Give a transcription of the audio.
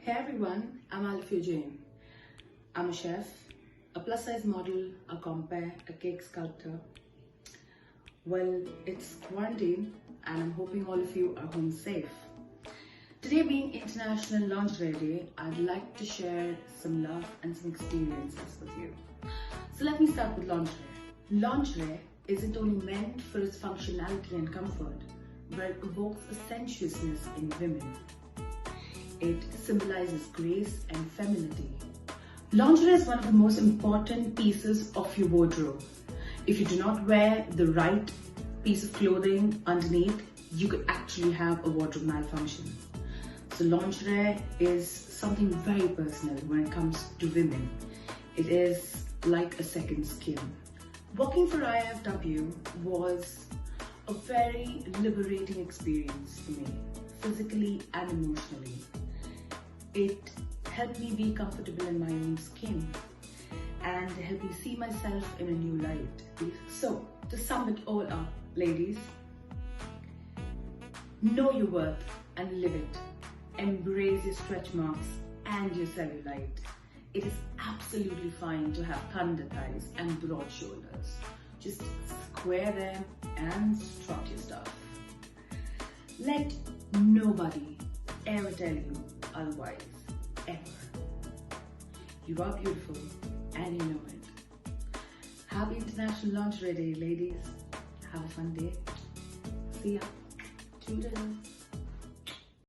Hey everyone, I'm Alefiya. I'm a chef, a plus size model, a compere, a cake sculptor. Well, it's quarantine and I'm hoping all of you are home safe. Today being International Lingerie Day, I'd like to share some love and some experiences with you. So let me start with lingerie. Lingerie isn't only meant for its functionality and comfort, but it evokes a sensuousness in women. It symbolizes grace and femininity. Lingerie is one of the most important pieces of your wardrobe. If you do not wear the right piece of clothing underneath, you could actually have a wardrobe malfunction. So lingerie is something very personal when it comes to women. It is like a second skin. Working for IFW was a very liberating experience for me, physically and emotionally. It helped me be comfortable in my own skin and helped me see myself in a new light. So, to sum it all up, ladies, know your worth and live it. Embrace your stretch marks and your cellulite. It is absolutely fine to have thunder thighs and broad shoulders. Just square them and strut your stuff. Let nobody ever tell you otherwise, ever. You are beautiful and you know it. Happy International Lingerie Day, ladies. Have a fun day. See ya. Toodles.